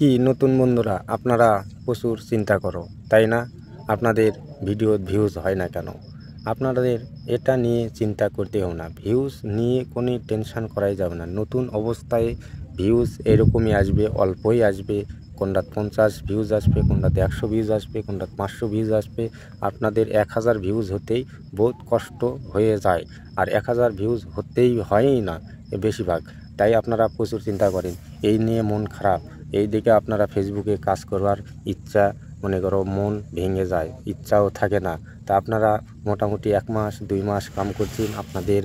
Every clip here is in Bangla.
কি নতুন বন্ধুরা, আপনারা প্রচুর চিন্তা করো তাই না? আপনাদের ভিডিও ভিউজ হয় না কেন? আপনাদের এটা নিয়ে চিন্তা করতেও না, ভিউজ নিয়ে কোনো টেনশন করাই যাবে না। নতুন অবস্থায় ভিউজ এরকমই আসবে, অল্পই আসবে। কোনটা 50 ভিউজ আসবে, কোনটাতে 100 ভিউজ আসবে, কোনটা 500 ভিউজ আসবে। আপনাদের 1000 ভিউজ হতেই বহুত কষ্ট হয়ে যায়, আর 1000 ভিউজ হতেই হয়ই না বেশিরভাগ। তাই আপনারা প্রচুর চিন্তা করেন, এই নিয়ে মন খারাপ। এই দিকে আপনারা ফেসবুকে কাজ করবার ইচ্ছা, মনে করো মন ভেঙে যায়, ইচ্ছাও থাকে না। তা আপনারা মোটামুটি 1 মাস 2 মাস কাম করছেন, আপনাদের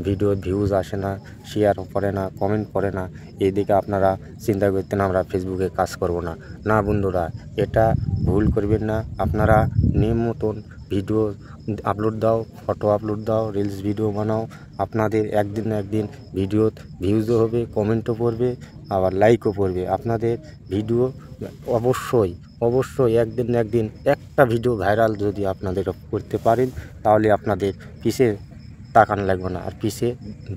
ভিডিও ভিউজ আসে না, শেয়ার করে না, কমেন্ট করে না। এই দিকে আপনারা চিন্তা করতেন আমরা ফেসবুকে কাজ করব না। না বন্ধুরা, এটা ভুল করবেন না। আপনারা নিয়ম মতন ভিডিও আপলোড দাও, ফটো আপলোড দাও, রিলস ভিডিও বানাও। আপনাদের একদিন না একদিন ভিডিও ভিউজও হবে, কমেন্টও পড়বে, আবার লাইকও পড়বে। আপনাদের ভিডিও অবশ্যই একদিন না একদিন একটা ভিডিও ভাইরাল যদি আপনাদের করতে পারেন, তাহলে আপনাদের পিছে তাকান লাগবে না, আর পিছে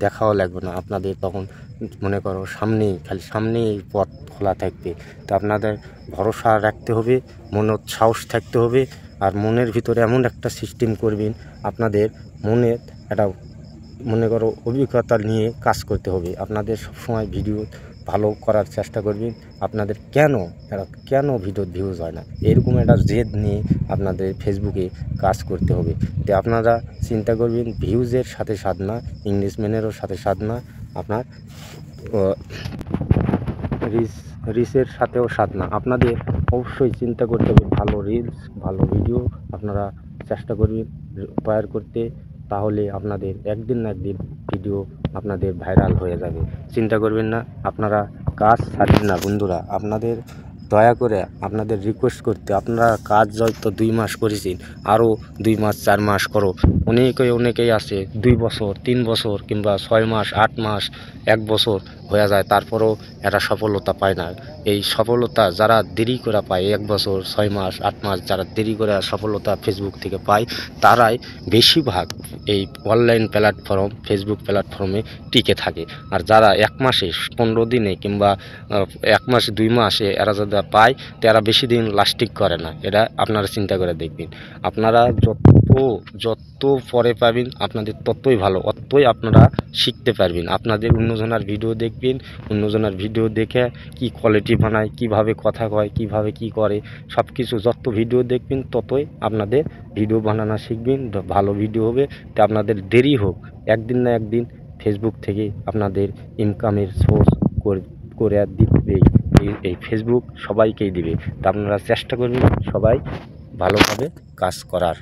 দেখাও লাগবে না। আপনাদের তখন মনে করো সামনেই পথ খোলা থাকবে। তো আপনাদের ভরসা রাখতে হবে, মনের সাহস থাকতে হবে, আর মনের ভিতরে এমন একটা সিস্টেম করবেন, আপনাদের মনের একটা মনে করো অভিজ্ঞতা নিয়ে কাজ করতে হবে। আপনাদের সবসময় ভিডিও ভালো করার চেষ্টা করবেন। আপনাদের কেন ভিডিও ভিউজ হয় না, এরকম একটা জেদ নিয়ে আপনাদের ফেসবুকে কাজ করতে হবে। তো আপনারা চিন্তা করবেন ভিউজের সাথে সাথ না, ইংলিশম্যানেরও সাথে সাথ না, আপনার রিচের সাথেও সাথ না। আপনাদের অবশ্যই চিন্তা করতে হবে ভালো রিলস, ভালো ভিডিও আপনারা চেষ্টা করবেন তৈরি করতে। তাহলে আপনাদের একদিন না একদিন ভিডিও আপনাদের ভাইরাল হয়ে যাবে। চিন্তা করবেন না, আপনারা কাজ ছাড়বেন না বন্ধুরা। আপনাদের দয়া করে আপনাদের রিকোয়েস্ট করতে, আপনারা কাজ হয়তো 2 মাস করেছেন, আরও 2 মাস 4 মাস করো। অনেকেই আছে 2 বছর 3 বছর কিংবা 6 মাস 8 মাস 1 বছর হয়ে যায়, তারপরও এরা সফলতা পায় না। এই সফলতা যারা দেরি করে পায়, 1 বছর 6 মাস 8 মাস যারা দেরি করে সফলতা ফেসবুক থেকে পায়, তারাই বেশিরভাগ এই অনলাইন প্ল্যাটফর্ম ফেসবুক প্ল্যাটফর্মে টিকে থাকে। আর যারা 1 মাসে 15 দিনে কিংবা 1 মাসে 2 মাসে এরা যারা পায়, তারা বেশি দিন লাস্টিং করে না। এটা আপনারা চিন্তা করে দেখবেন। আপনারা যত পরে পাবেন আপনাদের ততই ভালো, অতই আপনারা শিখতে পারবেন। আপনাদের অন্যজনের ভিডিও দেখবেন, অন্যজনের ভিডিও দেখে কি কোয়ালিটি বানায়, কিভাবে কথা কয়, কিভাবে কি করে, সব কিছু যত ভিডিও দেখবেন ততই আপনাদের ভিডিও বানানো শিখবেন, ভালো ভিডিও হবে। তো আপনাদের দেরি হোক, একদিন না একদিন ফেসবুক থেকে আপনাদের ইনকামের সোর্স করে দিবে এই ফেসবুক, সবাইকেই দিবে। তা আপনারা চেষ্টা করবেন সবাই ভালোভাবে কাজ করার।